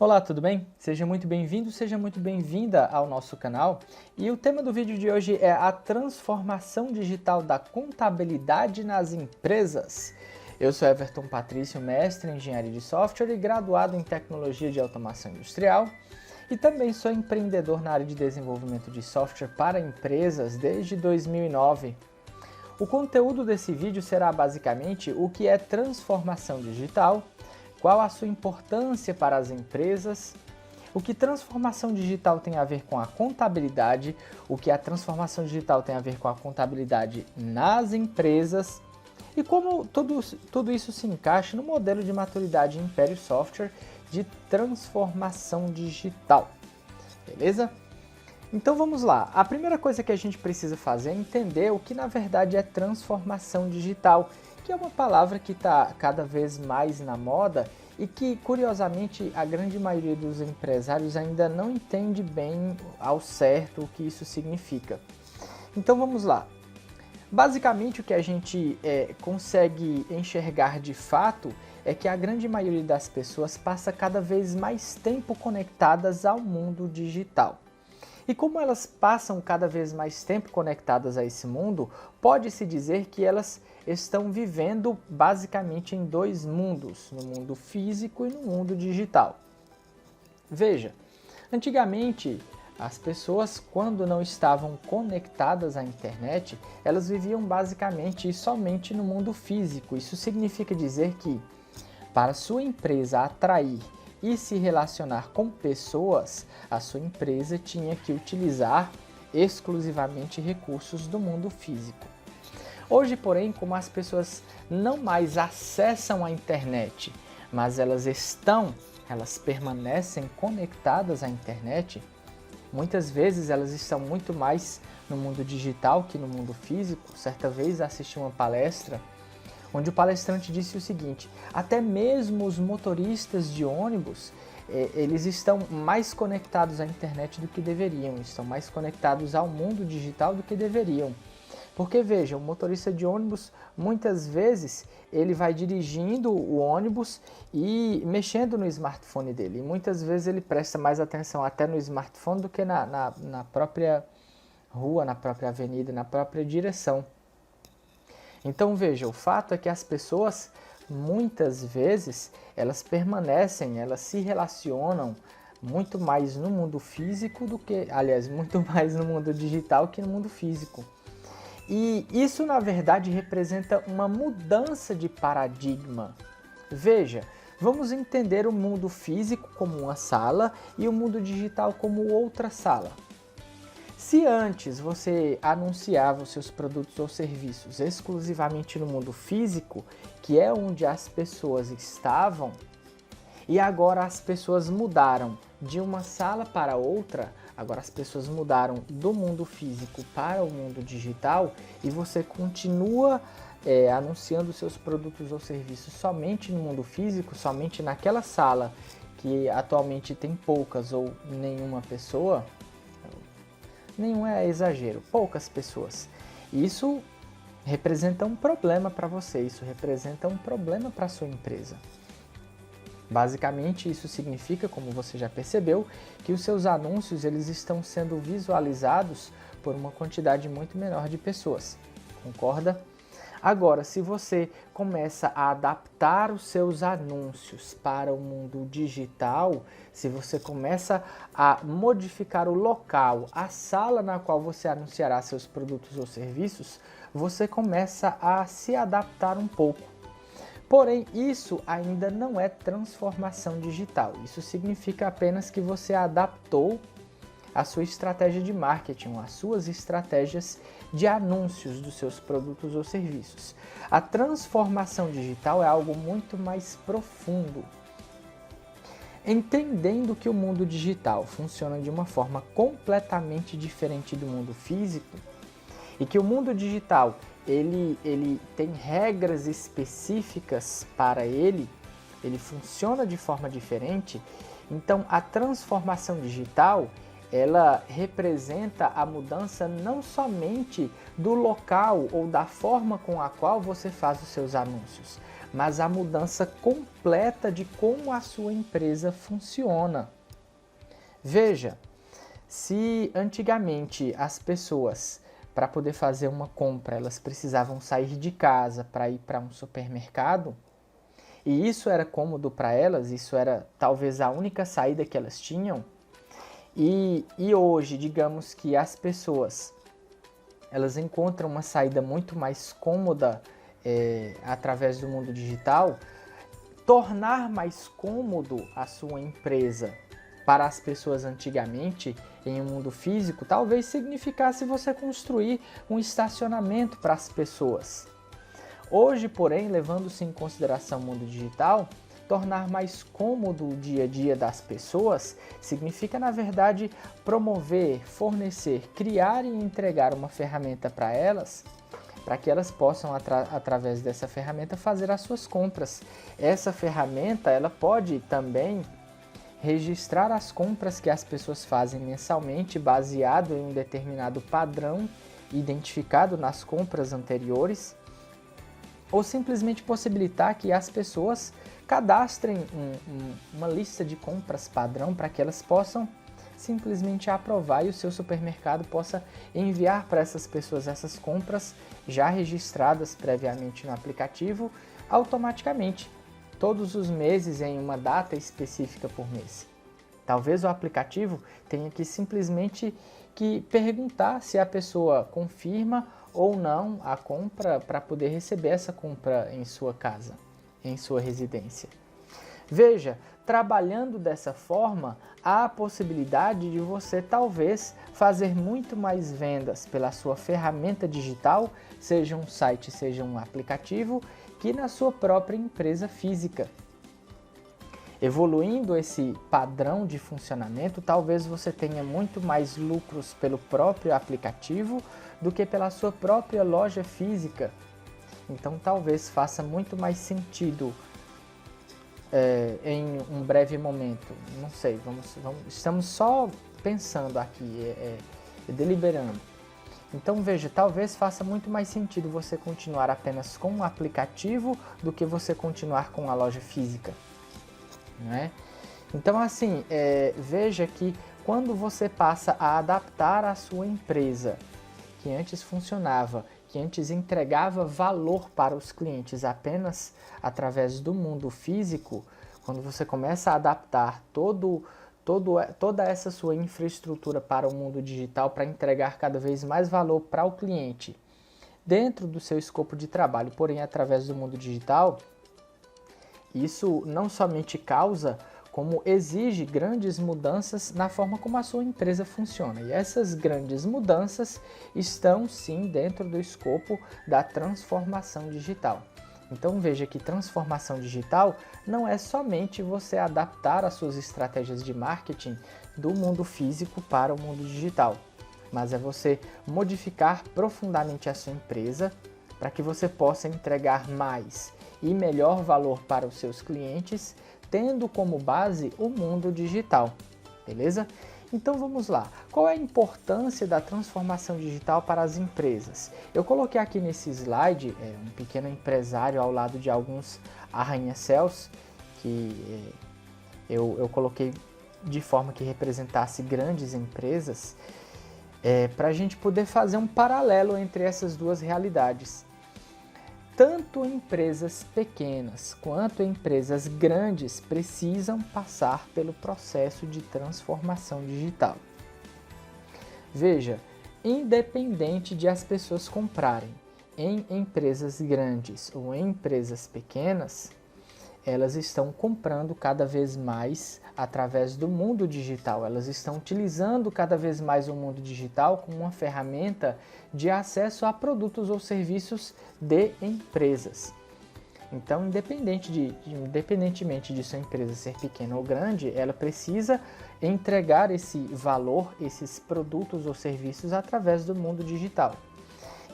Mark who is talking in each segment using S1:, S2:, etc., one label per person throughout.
S1: Olá, tudo bem? Seja muito bem-vindo, seja muito bem-vinda ao nosso canal. E o tema do vídeo de hoje é a transformação digital da contabilidade nas empresas. Eu sou Everton Patrício, mestre em engenharia de software e graduado em tecnologia de automação industrial. E também sou empreendedor na área de desenvolvimento de software para empresas desde 2009. O conteúdo desse vídeo será basicamente o que é transformação digital, qual a sua importância para as empresas, o que transformação digital tem a ver com a contabilidade, o que a transformação digital tem a ver com a contabilidade nas empresas e como tudo isso se encaixa no modelo de maturidade Império Software de transformação digital. Beleza? Então vamos lá. A primeira coisa que a gente precisa fazer é entender o que na verdade é transformação digital, que é uma palavra que está cada vez mais na moda e que, curiosamente, a grande maioria dos empresários ainda não entende bem ao certo o que isso significa. Então vamos lá. Basicamente o que a gente consegue enxergar de fato é que a grande maioria das pessoas passa cada vez mais tempo conectadas ao mundo digital. E como elas passam cada vez mais tempo conectadas a esse mundo, pode-se dizer que elas estão vivendo basicamente em dois mundos, no mundo físico e no mundo digital. Veja, antigamente as pessoas, quando não estavam conectadas à internet, elas viviam basicamente e somente no mundo físico. Isso significa dizer que, para sua empresa atrair e se relacionar com pessoas, a sua empresa tinha que utilizar exclusivamente recursos do mundo físico. Hoje, porém, como as pessoas não mais acessam a internet, mas elas permanecem conectadas à internet, muitas vezes elas estão muito mais no mundo digital que no mundo físico. Certa vez assisti uma palestra onde o palestrante disse o seguinte: até mesmo os motoristas de ônibus, eles estão mais conectados à internet do que deveriam, estão mais conectados ao mundo digital do que deveriam. Porque veja, o motorista de ônibus, muitas vezes, ele vai dirigindo o ônibus e mexendo no smartphone dele. E muitas vezes ele presta mais atenção até no smartphone do que na própria rua, na própria avenida, na própria direção. Então veja, o fato é que as pessoas, muitas vezes, elas se relacionam muito mais no mundo físico do que, aliás, muito mais no mundo digital que no mundo físico. E isso, na verdade, representa uma mudança de paradigma. Veja, vamos entender o mundo físico como uma sala e o mundo digital como outra sala. Se antes você anunciava os seus produtos ou serviços exclusivamente no mundo físico, que é onde as pessoas estavam, e agora as pessoas mudaram de uma sala para outra, agora as pessoas mudaram do mundo físico para o mundo digital e você continua anunciando seus produtos ou serviços somente no mundo físico, somente naquela sala que atualmente tem poucas ou nenhuma pessoa, nenhum é exagero, poucas pessoas. Isso representa um problema para você, isso representa um problema para a sua empresa. Basicamente, isso significa, como você já percebeu, que os seus anúncios eles estão sendo visualizados por uma quantidade muito menor de pessoas. Concorda? Agora, se você começa a adaptar os seus anúncios para o mundo digital, se você começa a modificar o local, a sala na qual você anunciará seus produtos ou serviços, você começa a se adaptar um pouco. Porém, isso ainda não é transformação digital. Isso significa apenas que você adaptou a sua estratégia de marketing, as suas estratégias de anúncios dos seus produtos ou serviços. A transformação digital é algo muito mais profundo. Entendendo que o mundo digital funciona de uma forma completamente diferente do mundo físico e que o mundo digital ele tem regras específicas para ele funciona de forma diferente, então a transformação digital ela representa a mudança não somente do local ou da forma com a qual você faz os seus anúncios, mas a mudança completa de como a sua empresa funciona. Veja, se antigamente as pessoas, para poder fazer uma compra, elas precisavam sair de casa para ir para um supermercado, e isso era cômodo para elas, isso era talvez a única saída que elas tinham. E hoje, digamos que as pessoas, elas encontram uma saída muito mais cômoda através do mundo digital. Tornar mais cômodo a sua empresa para as pessoas antigamente, em um mundo físico, talvez significasse você construir um estacionamento para as pessoas. Hoje, porém, levando-se em consideração o mundo digital, tornar mais cômodo o dia a dia das pessoas significa, na verdade, promover, fornecer, criar e entregar uma ferramenta para elas, para que elas possam, através dessa ferramenta, fazer as suas compras. Essa ferramenta, ela pode também registrar as compras que as pessoas fazem mensalmente, baseado em um determinado padrão identificado nas compras anteriores, ou simplesmente possibilitar que as pessoas cadastrem uma lista de compras padrão para que elas possam simplesmente aprovar e o seu supermercado possa enviar para essas pessoas essas compras já registradas previamente no aplicativo automaticamente, todos os meses em uma data específica por mês. Talvez o aplicativo tenha que simplesmente perguntar se a pessoa confirma ou não a compra para poder receber essa compra em sua casa, em sua residência. Veja, trabalhando dessa forma, há a possibilidade de você talvez fazer muito mais vendas pela sua ferramenta digital, seja um site, seja um aplicativo, que na sua própria empresa física. Evoluindo esse padrão de funcionamento, talvez você tenha muito mais lucros pelo próprio aplicativo do que pela sua própria loja física. Então talvez faça muito mais sentido em um breve momento, não sei, estamos só pensando aqui, deliberando. Então veja, talvez faça muito mais sentido você continuar apenas com o aplicativo do que você continuar com a loja física, não é? Então assim, veja que quando você passa a adaptar a sua empresa, que antes funcionava, que antes entregava valor para os clientes apenas através do mundo físico, quando você começa a adaptar toda essa sua infraestrutura para o mundo digital, para entregar cada vez mais valor para o cliente dentro do seu escopo de trabalho, porém através do mundo digital, isso não somente causa, como exige grandes mudanças na forma como a sua empresa funciona. E essas grandes mudanças estão sim dentro do escopo da transformação digital. Então veja que transformação digital não é somente você adaptar as suas estratégias de marketing do mundo físico para o mundo digital, mas é você modificar profundamente a sua empresa para que você possa entregar mais e melhor valor para os seus clientes, tendo como base o mundo digital, beleza? Então vamos lá, qual é a importância da transformação digital para as empresas? Eu coloquei aqui nesse slide um pequeno empresário ao lado de alguns arranha-céus que eu coloquei de forma que representasse grandes empresas, para a gente poder fazer um paralelo entre essas duas realidades. Tanto empresas pequenas quanto empresas grandes precisam passar pelo processo de transformação digital. Veja, independente de as pessoas comprarem em empresas grandes ou em empresas pequenas, elas estão comprando cada vez mais através do mundo digital. Elas estão utilizando cada vez mais o mundo digital como uma ferramenta de acesso a produtos ou serviços de empresas. Então, independentemente de sua empresa ser pequena ou grande, ela precisa entregar esse valor, esses produtos ou serviços através do mundo digital.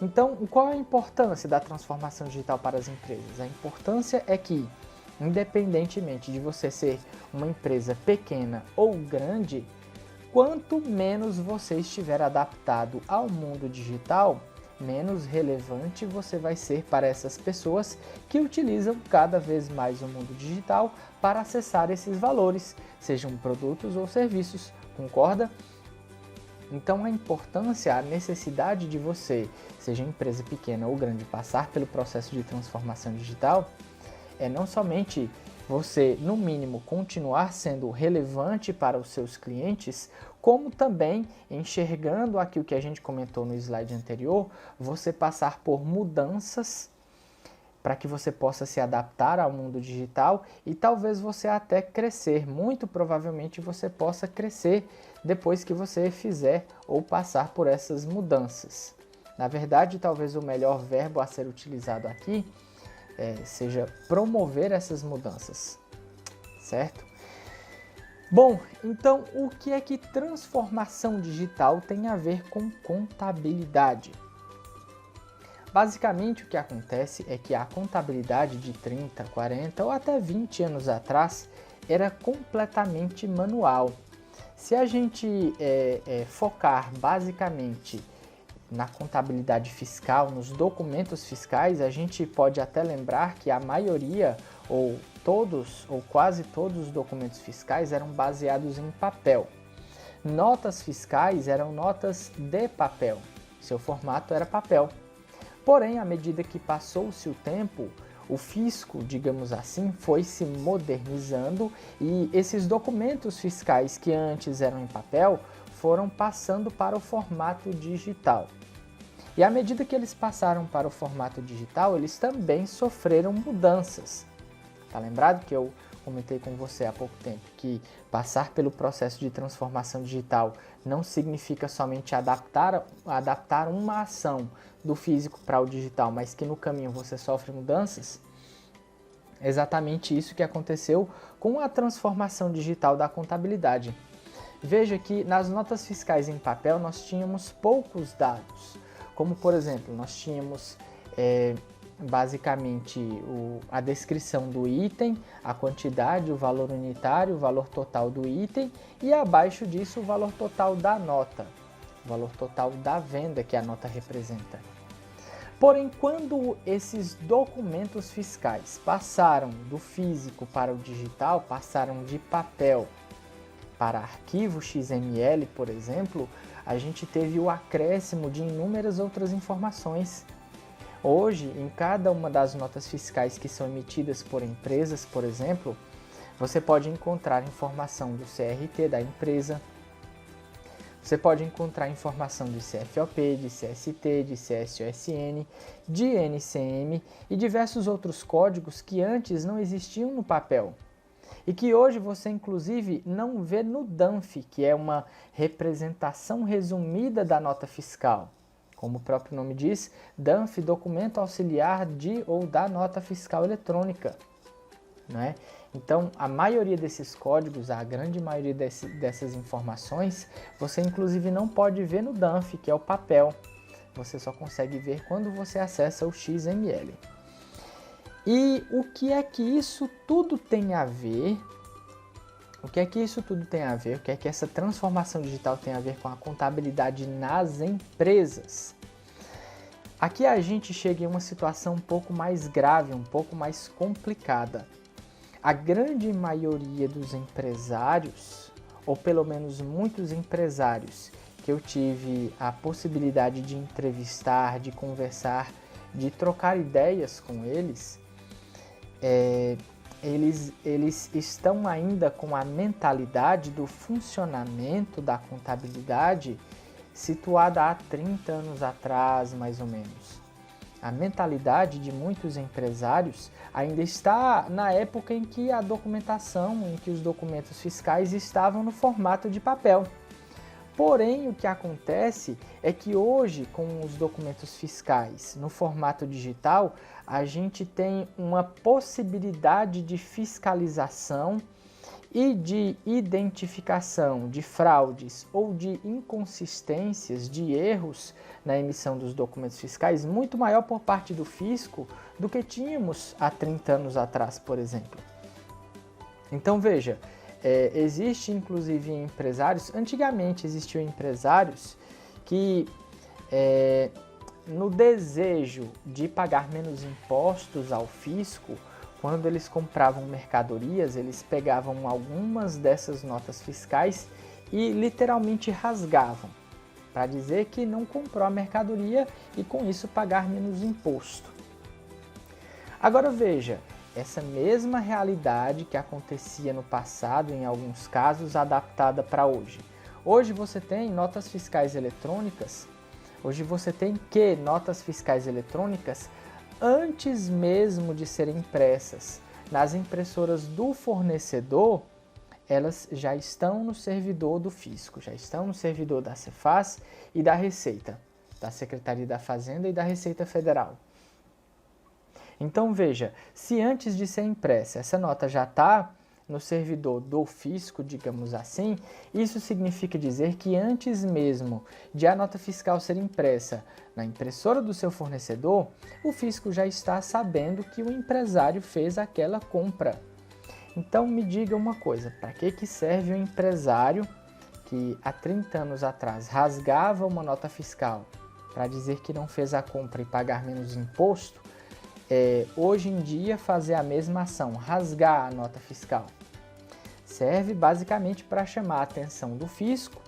S1: Então, qual é a importância da transformação digital para as empresas? A importância é que, independentemente de você ser uma empresa pequena ou grande, quanto menos você estiver adaptado ao mundo digital, menos relevante você vai ser para essas pessoas que utilizam cada vez mais o mundo digital para acessar esses valores, sejam produtos ou serviços, concorda? Então a importância, a necessidade de você, seja empresa pequena ou grande, passar pelo processo de transformação digital, é não somente você, no mínimo, continuar sendo relevante para os seus clientes, como também, enxergando aquilo que a gente comentou no slide anterior, você passar por mudanças para que você possa se adaptar ao mundo digital e talvez você até crescer. Muito provavelmente você possa crescer depois que você fizer ou passar por essas mudanças. Na verdade, talvez o melhor verbo a ser utilizado aqui seja promover essas mudanças, certo? Bom, então o que é que transformação digital tem a ver com contabilidade? Basicamente o que acontece é que a contabilidade de 30, 40 ou até 20 anos atrás era completamente manual. Se a gente focar basicamente na contabilidade fiscal, nos documentos fiscais, a gente pode até lembrar que a maioria, ou todos, ou quase todos os documentos fiscais eram baseados em papel. Notas fiscais eram notas de papel, seu formato era papel. Porém, à medida que passou-se o tempo, o fisco, digamos assim, foi se modernizando e esses documentos fiscais que antes eram em papel foram passando para o formato digital. E à medida que eles passaram para o formato digital, eles também sofreram mudanças. Tá lembrado que eu comentei com você há pouco tempo que passar pelo processo de transformação digital não significa somente adaptar uma ação do físico para o digital, mas que no caminho você sofre mudanças? Exatamente isso que aconteceu com a transformação digital da contabilidade. Veja que nas notas fiscais em papel nós tínhamos poucos dados, como por exemplo, nós tínhamos basicamente a descrição do item, a quantidade, o valor unitário, o valor total do item e abaixo disso o valor total da nota, o valor total da venda que a nota representa. Porém, quando esses documentos fiscais passaram do físico para o digital, passaram de papel para arquivo XML, por exemplo, a gente teve o acréscimo de inúmeras outras informações. Hoje, em cada uma das notas fiscais que são emitidas por empresas, por exemplo, você pode encontrar informação do CRT da empresa, você pode encontrar informação de CFOP, de CST, de CSOSN, de NCM e diversos outros códigos que antes não existiam no papel. E que hoje você inclusive não vê no DANF, que é uma representação resumida da nota fiscal. Como o próprio nome diz, DANF, documento auxiliar de ou da nota fiscal eletrônica. Não é? Então, a maioria desses códigos, a grande maioria dessas informações, você inclusive não pode ver no DANF, que é o papel. Você só consegue ver quando você acessa o XML. E o que é que isso tudo tem a ver? O que é que isso tudo tem a ver? O que é que essa transformação digital tem a ver com a contabilidade nas empresas? Aqui a gente chega em uma situação um pouco mais grave, um pouco mais complicada. A grande maioria dos empresários, ou pelo menos muitos empresários que eu tive a possibilidade de entrevistar, de conversar, de trocar ideias com eles, eles estão ainda com a mentalidade do funcionamento da contabilidade situada há 30 anos atrás, mais ou menos. A mentalidade de muitos empresários ainda está na época em que a documentação, em que os documentos fiscais estavam no formato de papel. Porém, o que acontece é que hoje, com os documentos fiscais no formato digital, a gente tem uma possibilidade de fiscalização e de identificação de fraudes ou de inconsistências, de erros na emissão dos documentos fiscais muito maior por parte do fisco do que tínhamos há 30 anos atrás, por exemplo. Então veja, Existe inclusive empresários, antigamente existiam empresários que no desejo de pagar menos impostos ao fisco, quando eles compravam mercadorias, eles pegavam algumas dessas notas fiscais e literalmente rasgavam, para dizer que não comprou a mercadoria e com isso pagar menos imposto. Agora veja, essa mesma realidade que acontecia no passado, em alguns casos, adaptada para hoje. Hoje você tem notas fiscais eletrônicas, notas fiscais eletrônicas, antes mesmo de serem impressas nas impressoras do fornecedor, elas já estão no servidor do fisco, já estão no servidor da Cefaz e da Receita, da Secretaria da Fazenda e da Receita Federal. Então veja, se antes de ser impressa essa nota já está no servidor do fisco, digamos assim, isso significa dizer que antes mesmo de a nota fiscal ser impressa na impressora do seu fornecedor, o fisco já está sabendo que o empresário fez aquela compra. Então me diga uma coisa, para que serve um empresário que há 30 anos atrás rasgava uma nota fiscal para dizer que não fez a compra e pagar menos imposto, hoje em dia fazer a mesma ação, rasgar a nota fiscal? Serve basicamente para chamar a atenção do fisco,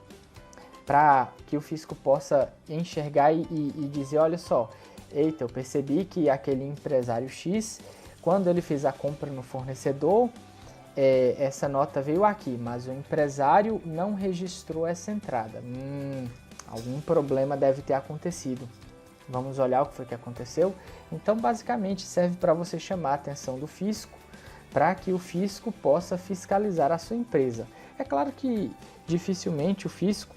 S1: para que o fisco possa enxergar e dizer, olha só, eita, eu percebi que aquele empresário X, quando ele fez a compra no fornecedor, essa nota veio aqui, mas o empresário não registrou essa entrada. Algum problema deve ter acontecido. Vamos olhar o que foi que aconteceu. Então, basicamente, serve para você chamar a atenção do fisco, para que o fisco possa fiscalizar a sua empresa. É claro que dificilmente o fisco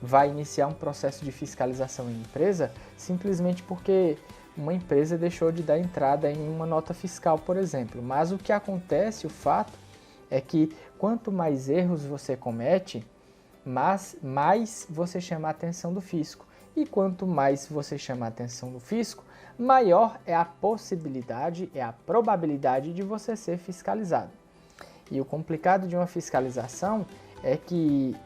S1: vai iniciar um processo de fiscalização em empresa simplesmente porque uma empresa deixou de dar entrada em uma nota fiscal, por exemplo. Mas o que acontece, o fato, é que quanto mais erros você comete, mais você chama a atenção do fisco. E quanto mais você chama a atenção do fisco, maior é a possibilidade, é a probabilidade de você ser fiscalizado. E o complicado de uma fiscalização é que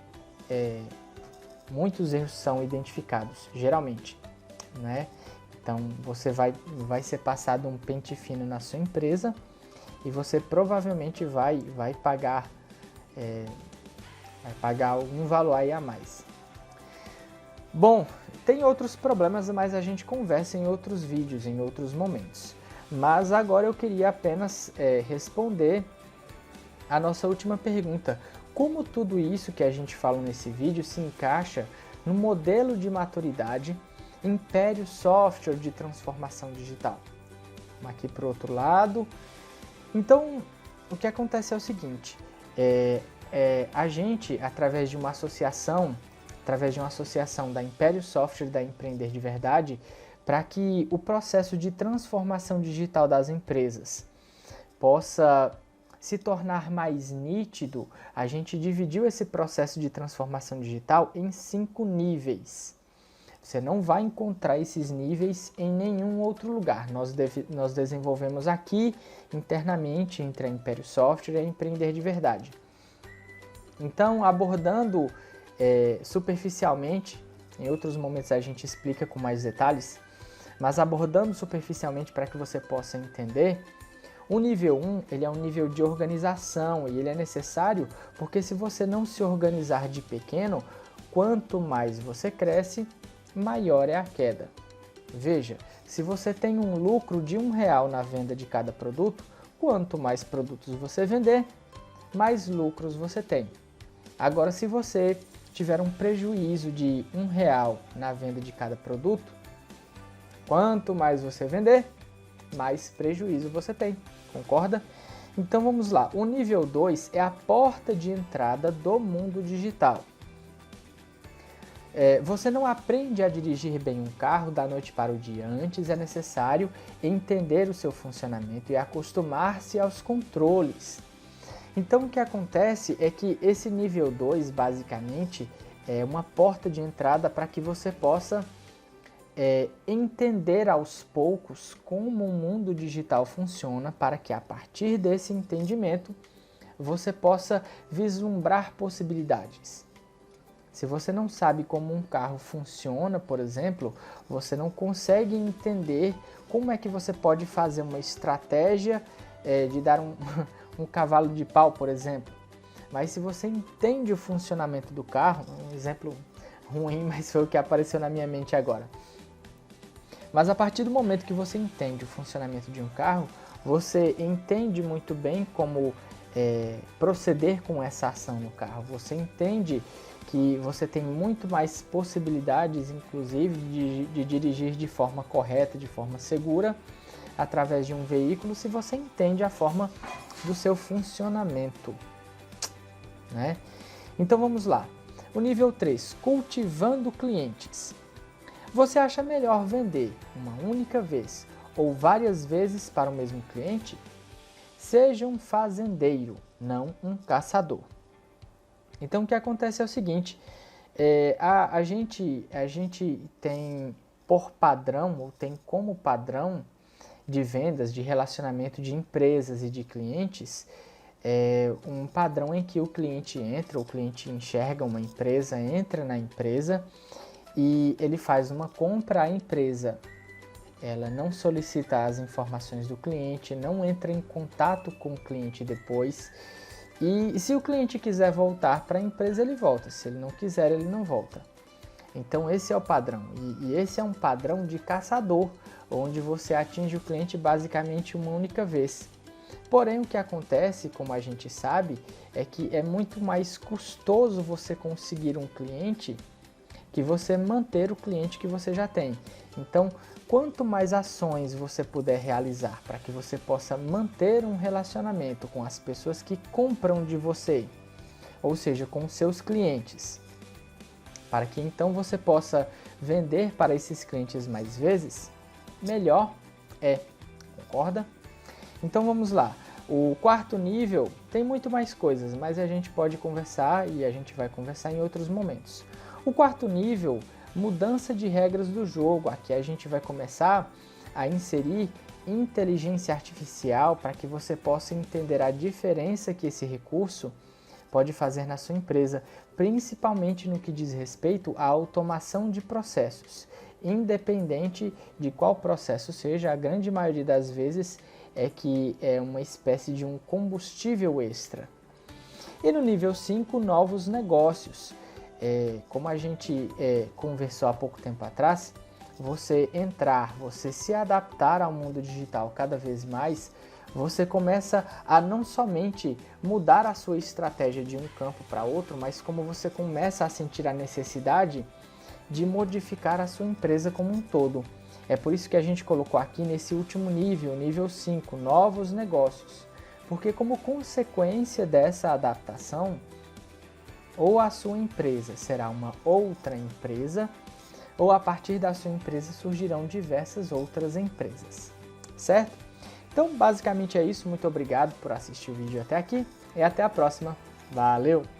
S1: muitos erros são identificados, geralmente, né? Então você vai ser passado um pente fino na sua empresa e você provavelmente vai pagar algum valor aí a mais. Bom, tem outros problemas, mas a gente conversa em outros vídeos, em outros momentos. Mas agora eu queria apenas responder a nossa última pergunta. Como tudo isso que a gente fala nesse vídeo se encaixa no modelo de maturidade Império Software de transformação digital? Vamos aqui para o outro lado. Então, o que acontece é o seguinte, a gente, através de uma associação da Império Software e da Empreender de Verdade, para que o processo de transformação digital das empresas possa se tornar mais nítido, a gente dividiu esse processo de transformação digital em 5 níveis. Você não vai encontrar esses níveis em nenhum outro lugar. Nós desenvolvemos aqui internamente entre a Império Software e a Empreender de Verdade. Então, abordando superficialmente, em outros momentos a gente explica com mais detalhes, mas abordando superficialmente para que você possa entender, o nível 1 ele é um nível de organização e ele é necessário porque se você não se organizar de pequeno, quanto mais você cresce, maior é a queda. Veja, se você tem um lucro de R$1 na venda de cada produto, quanto mais produtos você vender, mais lucros você tem. Agora, se você tiver um prejuízo de R$1 na venda de cada produto, quanto mais você vender, mais prejuízo você tem. Concorda? Então vamos lá. O nível 2 é a porta de entrada do mundo digital. Você não aprende a dirigir bem um carro da noite para o dia. Antes é necessário entender o seu funcionamento e acostumar-se aos controles. Então o que acontece é que esse nível 2 basicamente é uma porta de entrada para que você possa entender aos poucos como o mundo digital funciona, para que a partir desse entendimento você possa vislumbrar possibilidades. Se você não sabe como um carro funciona, por exemplo, você não consegue entender como é que você pode fazer uma estratégia de dar um cavalo de pau, por exemplo. Mas se você entende o funcionamento do carro, um exemplo ruim, mas foi o que apareceu na minha mente agora. Mas a partir do momento que você entende o funcionamento de um carro, você entende muito bem como proceder com essa ação no carro. Você entende que você tem muito mais possibilidades, inclusive, de dirigir de forma correta, de forma segura, através de um veículo, se você entende a forma do seu funcionamento, né? Então vamos lá. O nível 3, cultivando clientes. Você acha melhor vender uma única vez ou várias vezes para o mesmo cliente? Seja um fazendeiro, não um caçador. Então o que acontece é o seguinte, a gente tem por padrão, ou tem como padrão de vendas, de relacionamento de empresas e de clientes, um padrão em que o cliente entra, o cliente enxerga uma empresa, entra na empresa e ele faz uma compra à empresa. Ela não solicita as informações do cliente, não entra em contato com o cliente depois. E se o cliente quiser voltar para a empresa, ele volta. Se ele não quiser, ele não volta. Então esse é o padrão. E esse é um padrão de caçador, onde você atinge o cliente basicamente uma única vez. Porém, o que acontece, como a gente sabe, é que é muito mais custoso você conseguir um cliente que você manter o cliente que você já tem. Então, quanto mais ações você puder realizar para que você possa manter um relacionamento com as pessoas que compram de você, ou seja, com seus clientes, para que então você possa vender para esses clientes mais vezes, melhor é. Concorda? Então vamos lá. O quarto nível tem muito mais coisas, mas a gente pode conversar e a gente vai conversar em outros momentos. O quarto nível, mudança de regras do jogo. Aqui a gente vai começar a inserir inteligência artificial para que você possa entender a diferença que esse recurso pode fazer na sua empresa, principalmente no que diz respeito à automação de processos. Independente de qual processo seja, a grande maioria das vezes é que é uma espécie de um combustível extra. E no nível 5, novos negócios. Como a gente conversou há pouco tempo atrás, você se adaptar ao mundo digital cada vez mais, você começa a não somente mudar a sua estratégia de um campo para outro, mas como você começa a sentir a necessidade de modificar a sua empresa como um todo. É por isso que a gente colocou aqui nesse último nível, nível 5, novos negócios. Porque como consequência dessa adaptação, ou a sua empresa será uma outra empresa, ou a partir da sua empresa surgirão diversas outras empresas, certo? Então, basicamente é isso. Muito obrigado por assistir o vídeo até aqui e até a próxima. Valeu!